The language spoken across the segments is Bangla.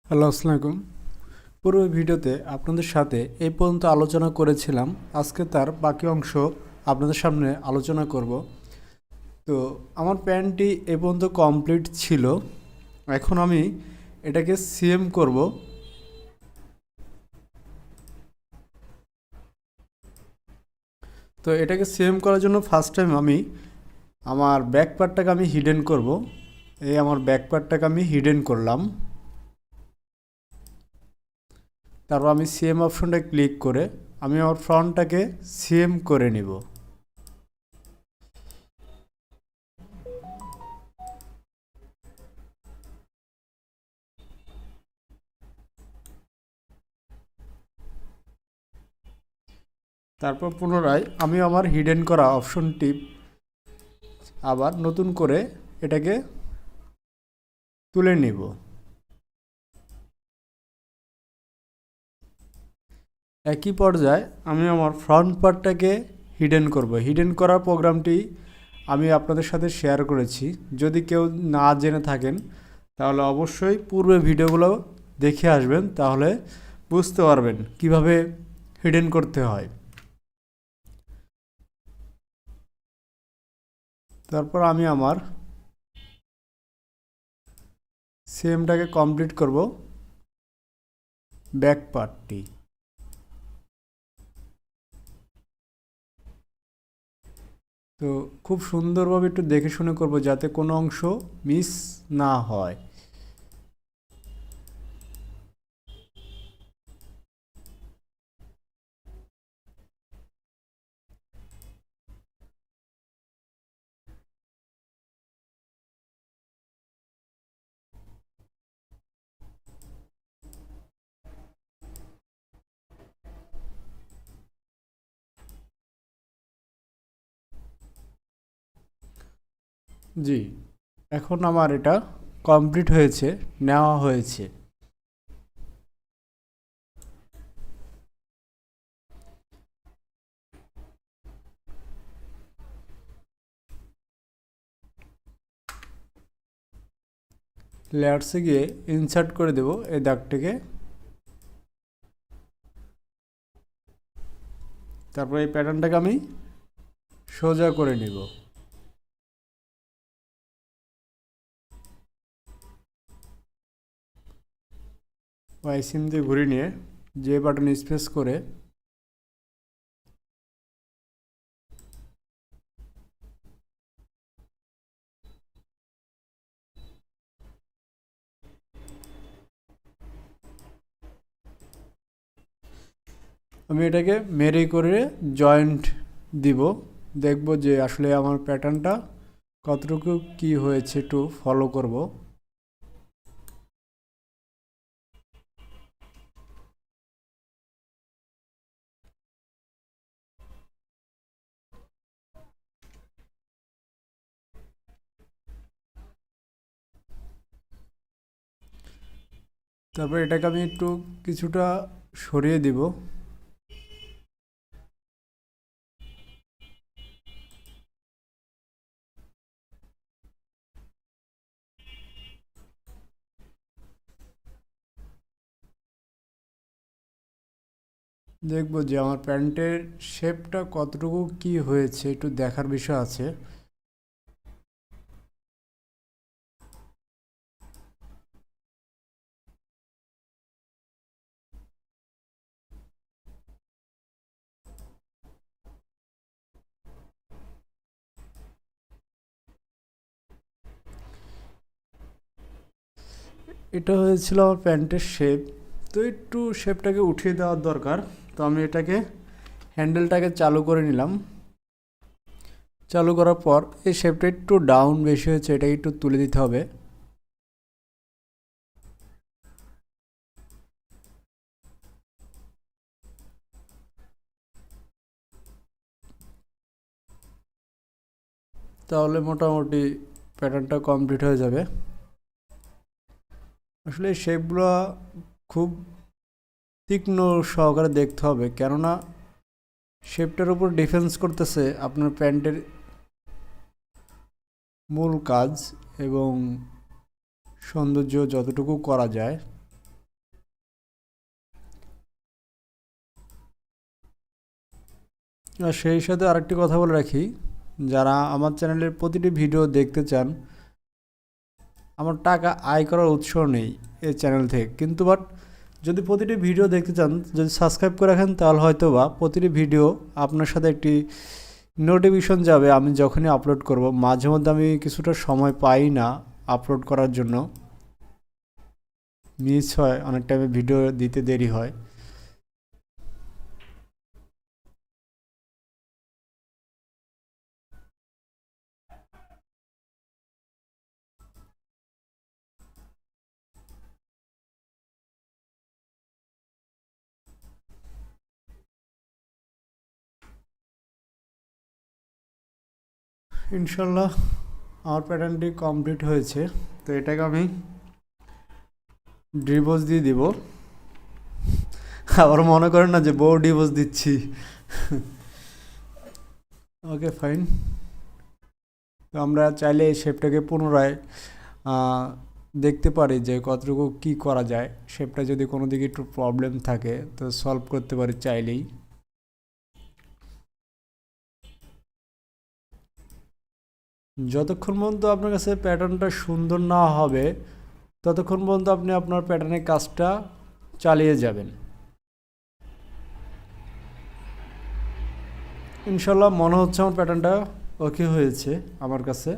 হ্যালো, আসসালামু আলাইকুম। পূর্ব ভিডিওতে আপনাদের সাথে এই পর্যন্ত আলোচনা করেছিলাম। আজকে তার বাকি অংশ আপনাদের সামনে আলোচনা করব। তো আমার প্যান্টটি এ পর্যন্ত কমপ্লিট ছিল। এখন আমি এটাকে সিএম করব। তো এটাকে সিএম করার জন্য ফার্স্ট টাইম আমি আমার ব্যাক পার্টটাকে আমি হিডেন করব। এই আমার ব্যাক পার্টটাকে আমি হিডেন করলাম। তারপর আমি সিএম অপশনটা ক্লিক করে আমি আমার ফ্রন্টটাকে সিএম করে নিব। তারপর পুনরায় আমি আমার হিডেন করা অপশনটি আবার নতুন করে এটাকে তুলে নিব। একই পর্যায়ে আমি আমার ফ্রন্ট পার্টটাকে হিডেন করব। হিডেন করা প্রোগ্রামটি আমি আপনাদের সাথে শেয়ার করেছি। যদি কেউ না জেনে থাকেন তাহলে অবশ্যই পূর্বে ভিডিওগুলো দেখে আসবেন, তাহলে বুঝতে পারবেন কিভাবে হিডেন করতে হয়। তারপর আমি আমার সিএমটাকে কমপ্লিট করব ব্যাক পার্টটি। তো খুব সুন্দরভাবে একটু দেখে শুনে করব যাতে কোনো অংশ মিস না হয়। জি, এখন আমার এটা কমপ্লিট হয়েছে, নেওয়া হয়েছে। লেয়ার্সে গিয়ে ইনসার্ট করে দেব এই দাগটিকে। তারপর এই প্যাটার্নটাকে আমি সোজা করে নিব। ওয়াই সিম দিয়ে ঘুরিয়ে নিয়ে যে বাটন স্পেস করে আমি এটাকে মেরে করে জয়েন্ট দিব। দেখব যে আসলে আমার প্যাটার্নটা কতটুকু কি হয়েছে, একটু ফলো করব। তারপর এটাকে আমি একটু কিছুটা সরিয়ে দিব। দেখব যে আমার প্যান্টের শেপটা কতটুকু কি হয়েছে, একটু দেখার বিষয় আছে। এটা হয়েছিল আমার প্যান্টের শেপ। তো একটু শেপটাকে উঠিয়ে দেওয়ার দরকার। তো আমি এটাকে হ্যান্ডেলটাকে চালু করে নিলাম। চালু করার পর এই শেপটা একটু ডাউন বেশি হয়েছে, এটাকে একটু তুলে দিতে হবে। তাহলে মোটামুটি প্যাটার্নটা কমপ্লিট হয়ে যাবে। আসলে এই শেপগুলো খুব তীক্ষ্ণ সহকারে দেখতে হবে, কেননা শেপটার উপর ডিফেন্স করতেছে আপনার প্যান্টের মূল কাজ এবং সৌন্দর্য যতটুকু করা যায়। আর সেই সাথে আরেকটি কথা বলে রাখি, যারা আমার চ্যানেলের প্রতিটি ভিডিও দেখতে চান, আমার টাকা আয় করার উৎস নেই এই চ্যানেল থেকে, কিন্তু বাট যদি প্রতিটি ভিডিও দেখতে চান, যদি সাবস্ক্রাইব করে রাখেন, তাহলে হয়তো বা প্রতিটি ভিডিও আপনার সাথে একটি নোটিফিকেশন যাবে আমি যখনই আপলোড করব। মাঝে মধ্যে আমি কিছুটা সময় পাই না আপলোড করার জন্য, মিস হয়, অনেক টাইমে ভিডিও দিতে দেরি হয়। ইনশাল্লাহ আমার প্যাটার্নটি কমপ্লিট হয়েছে। তো এটাকে আমি ডিভোর্স দিয়ে দিব। আবার মনে করেন না যে বউ ডিভোর্স দিচ্ছি। Okay fine. তো আমরা চাইলে এই শেপটাকে পুনরায় দেখতে পারি যে কতটুকু কি করা যায়। শেপটা যদি কোনো দিকে একটু প্রবলেম থাকে তো সলভ করতে পারি চাইলেই। যতক্ষণ পর্যন্ত আপনার কাছে প্যাটার্নটা সুন্দর না হবে ততক্ষণ পর্যন্ত আপনি আপনার প্যাটার্নের কাজটা চালিয়ে যাবেন। ইনশাল্লাহ মনে হচ্ছে আমার প্যাটার্নটা ওকে হয়েছে আমার কাছে।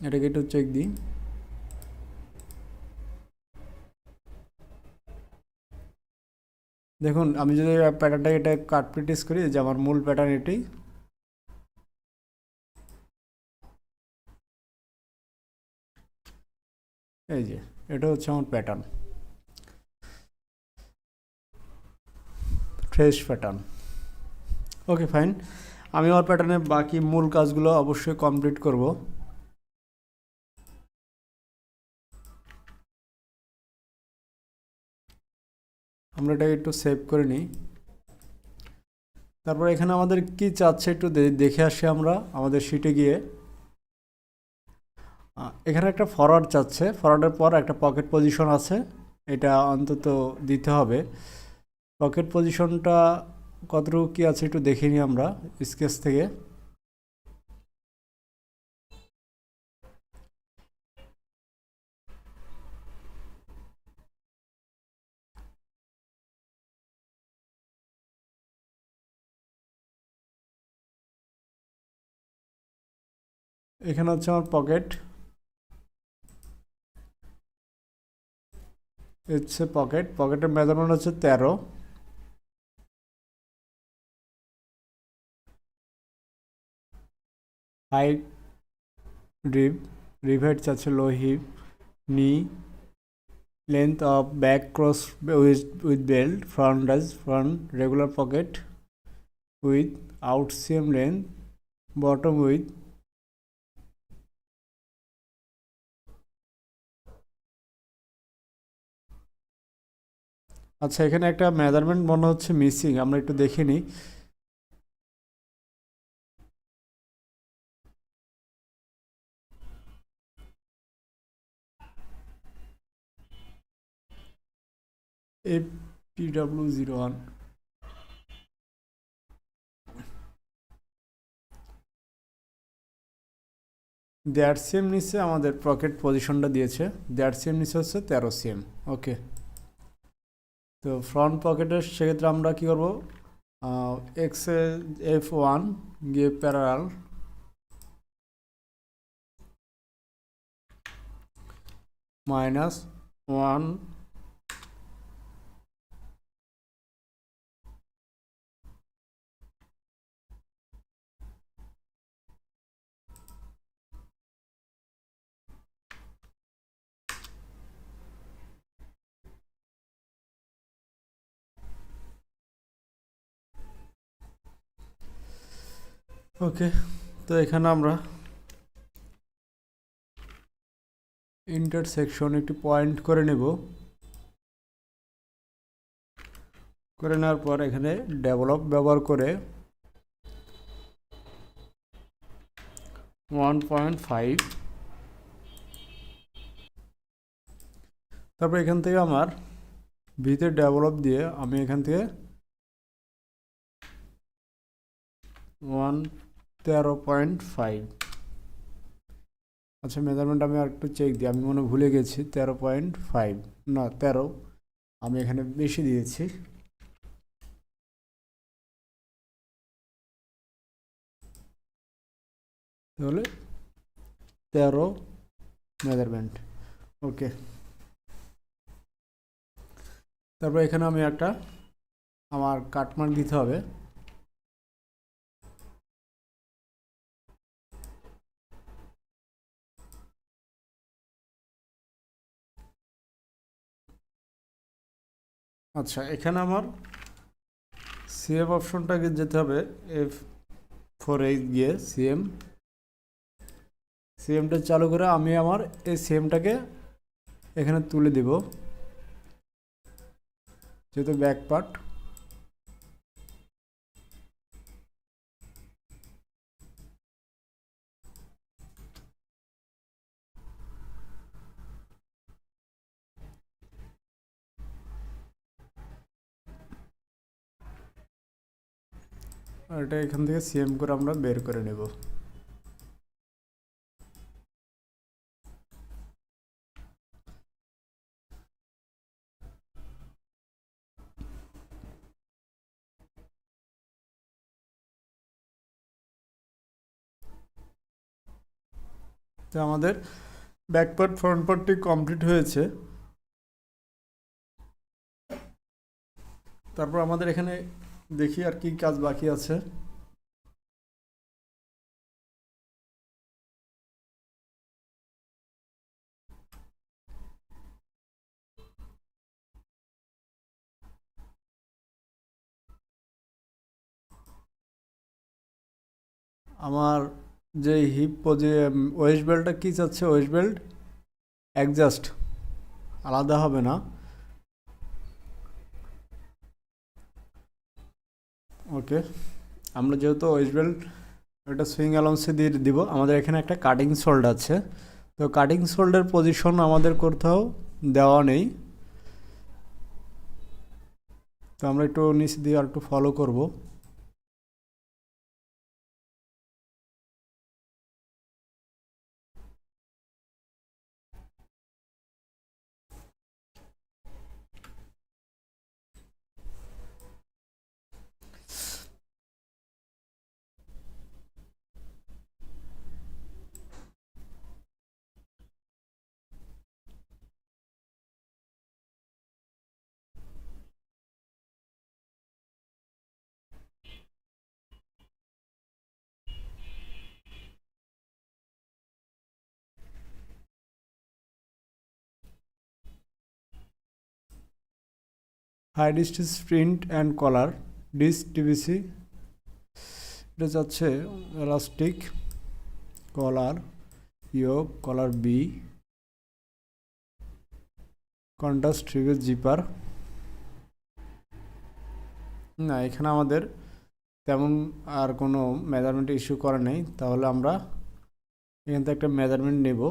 এটাকে একটু চেক দিই। দেখুন আমি যদি প্যাটার্নটাকে এটা কাট প্র্যাকটিস করি, যে আমার মূল প্যাটার্ন এটাই। এই যে এটা হচ্ছে আমার pattern, fresh pattern. Okay fine. আমি আমার প্যাটার্নের বাকি মূল কাজগুলো অবশ্যই কমপ্লিট করব। আমরা এটাকে একটু সেভ করে নিই। তারপর এখানে আমাদের কি চাচ্ছে একটু দেখে আসি আমরা আমাদের শিটে গিয়ে। এখানে একটা ফরওয়ার্ড চাচ্ছে, ফরওয়ার্ডের পর একটা পকেট পজিশন আছে, এটা অন্তত দিতে হবে। পকেট পজিশনটা কতটুকু কী আছে একটু দেখে নিই আমরা স্কেচ থেকে। এখানে হচ্ছে আমার পকেট, হচ্ছে পকেটের মেজারমেন্ট হচ্ছে 13। হাইট রিব হাইট চাচ্ছে লো হিপ, নি length of back cross with belt, front regular pocket with out CM length, bottom with আচ্ছা এখানে একটা মেজারমেন্ট মনে হচ্ছে মিসিং, আমরা একটু দেখে নিই। APW01 দেড় সিএম নিচে আমাদের পকেট পজিশনটা দিয়েছে, দেড় সিএম নিচে হচ্ছে 13 সিএম। ওকে, তো ফ্রন্ট পকেটের সেক্ষেত্রে আমরা কী করবো, F1 গিয়ে প্যারালাল -1 ওকে। তো এখানে আমরা ইন্টারসেকশন একটি পয়েন্ট করে নেব, করে নেওয়ার পর এখানে ডেভেলপ ব্যবহার করে 1.5, তারপর এখান থেকে আমার ভিতরে ডেভেলপ দিয়ে আমি এখান থেকে 13.5। আচ্ছা, মেজারমেন্ট আমি আর একটু চেক দিই, আমি মনে ভুলে গেছি। 13.5 না 13, আমি এখানে বেশি দিয়েছি। তাহলে 13 মেজারমেন্ট। ওকে, তারপর এখানে আমি একটা আমার কাটমার্ক দিতে হবে। আচ্ছা, এখানে আমার সিএম অপশনটাকে যেতে হবে, F4 গিয়ে সিএমটা চালু করে আমি আমার এই সিএমটাকে এখানে তুলে দিব, যেহেতু ব্যাক পার্ট। আর এটা এখান থেকে সিএম করে আমরা বের করে নেব। তো আমাদের ব্যাক পার্ট ফ্রন্ট পার্টটি কমপ্লিট হয়েছে। তারপর আমাদের এখানে দেখি আর কি কাজ বাকি আছে। আমার যে ওয়েস্ট বেল্টটা কী চাচ্ছে, ওয়েস্ট বেল্ট অ্যাডজাস্ট আলাদা হবে না। ওকে, আমরা যেহেতু ওয়েস্ট বেল্ট এটা সুইং অ্যালাউন্সে দিয়ে দিব, আমাদের এখানে একটা কাটিং সোল্ড আছে। তো কাটিং সোল্ডের পজিশন আমাদের কোথাও দেওয়া নেই, তো আমরা একটু নিচ দিয়ে আর একটু ফলো করব। হাই ডিস্টেন্স প্রিন্ট অ্যান্ড কলার ডিসটিভিসি, এটা যাচ্ছে এলাস্টিক কলার ইয়োক কলার বি কন্ট্রাস্ট রিভিউ জিপার। না, এখানে আমাদের তেমন আর কোনো মেজারমেন্ট ইস্যু করা নেই, তাহলে আমরা এখান থেকে একটা মেজারমেন্ট নেব।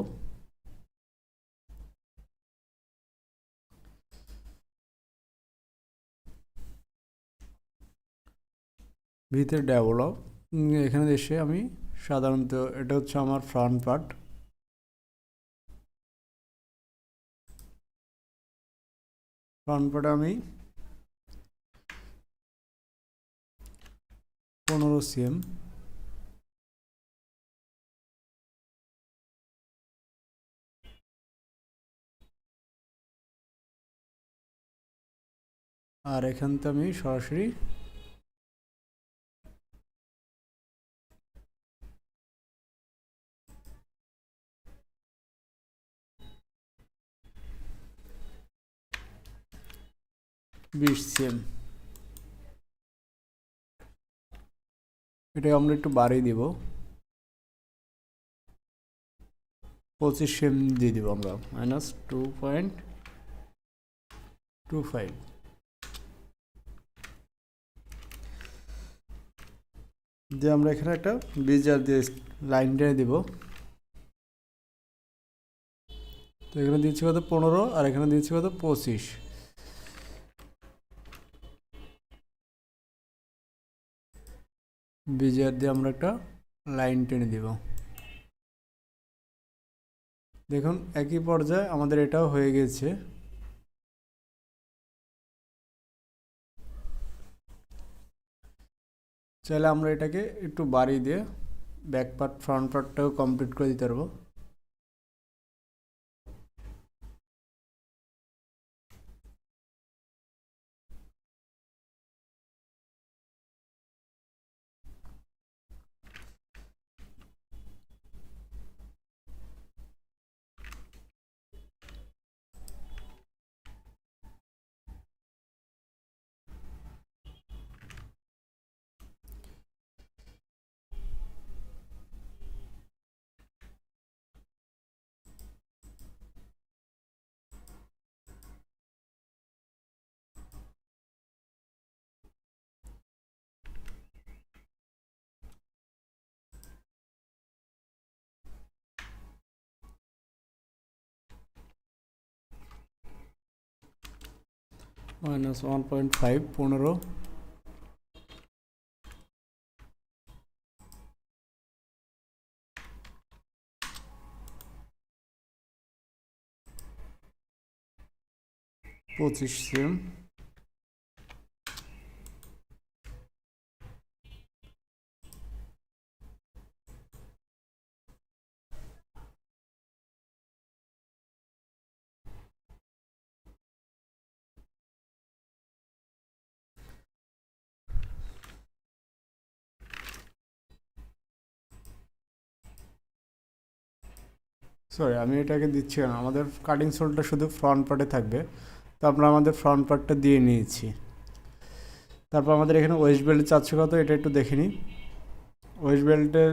ভিতরে ডেভেলপ, এখানে এসে আমি সাধারণত এটা হচ্ছে আমার ফ্রন্ট পার্ট। ফ্রন্ট পার্টে আমি 15 সিএম, আর এখান থেকে আমি সরাসরি 20 সিএম, এটা আমরা একটু বাড়িয়ে দিব, 25 সিএম দিয়ে দিব আমরা, -2.25। দিয়ে আমরা এখানে একটা বিজার দিয়ে লাইন টেনে দিব। তো এখানে দিচ্ছি কত 15, আর এখানে দিচ্ছি কত 25। বিজিআর দিয়ে আমরা একটা লাইন টেনে দিব। দেখুন একই পর্যায়ে আমাদের এটাও হয়ে গেছে। চাইলে আমরা এটাকে একটু বাড়িয়ে দিয়ে ব্যাক পার্ট ফ্রন্ট পার্টটাও কমপ্লিট করে দিতে পারবো। -1.5 15 25 সেম। সরি, আমি এটাকে দিচ্ছি না, আমাদের কাটিং সোলটা শুধু ফ্রন্ট পার্টে থাকবে। তো আমরা আমাদের ফ্রন্ট পার্টটা দিয়ে নিয়েছি। তারপর আমাদের এখানে ওয়েস্ট বেল্ট চাচ্ছে কত, এটা একটু দেখে নিই। ওয়েস্ট বেল্টের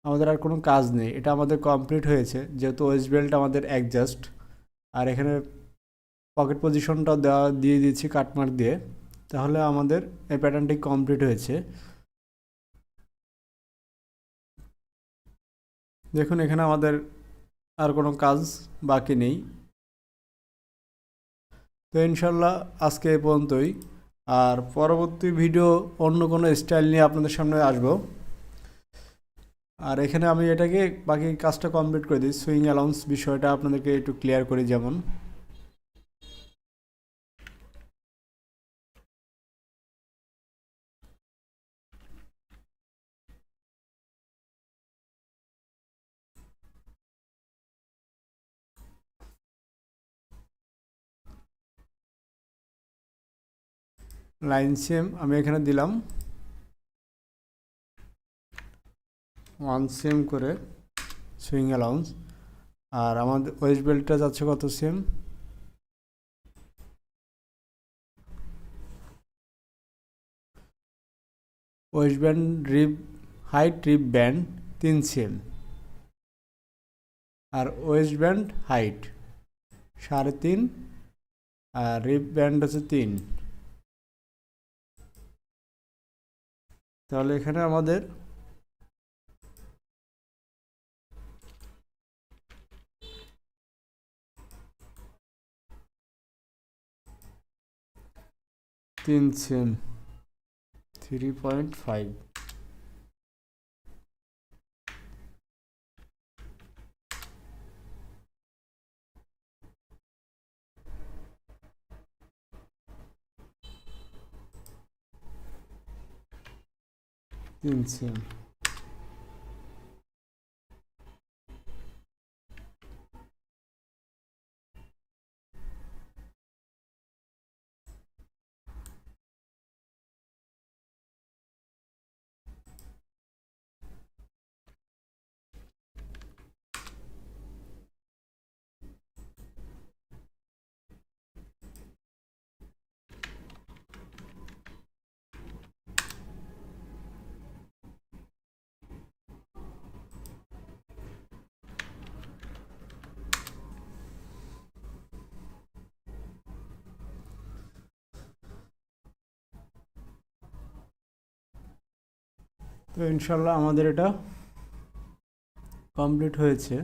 আমাদের আর কোনো কাজ নেই, এটা আমাদের কমপ্লিট হয়েছে, যেহেতু ওয়েস্ট বেল্ট আমাদের অ্যাডজাস্ট। আর এখানে পকেট পজিশনটাও দিয়ে দিচ্ছি কাটমার্ক দিয়ে। তাহলে আমাদের এই প্যাটার্নটি কমপ্লিট হয়েছে। দেখুন এখানে আমাদের আর কোনো কাজ বাকি নেই। তো ইনশাল্লাহ আজকে এই পর্যন্তই। আর পরবর্তী ভিডিও অন্য কোনো স্টাইল নিয়ে আপনাদের সামনে আসব। আর এখানে আমি এটাকে বাকি কাজটা কমপ্লিট করে দিই। সুইং অ্যালাউন্স বিষয়টা আপনাদেরকে একটু ক্লিয়ার করি। যেমন লাইন সেম আমি এখানে দিলাম 1 সেম করে সুইং অ্যালাউন্স। আর আমাদের ওয়েস্ট বেল্টটা যাচ্ছে কত same, waist band rib height rib band 3 same. আর ওয়েস্ট ব্যান্ড হাইট 3.5, আর রিব ব্যান্ড হচ্ছে 3। তাহলে এখানে আমাদের তিন সেম 3.5। তিন সেম। তো ইনশাল্লাহ আমাদের এটা কমপ্লিট হয়েছে।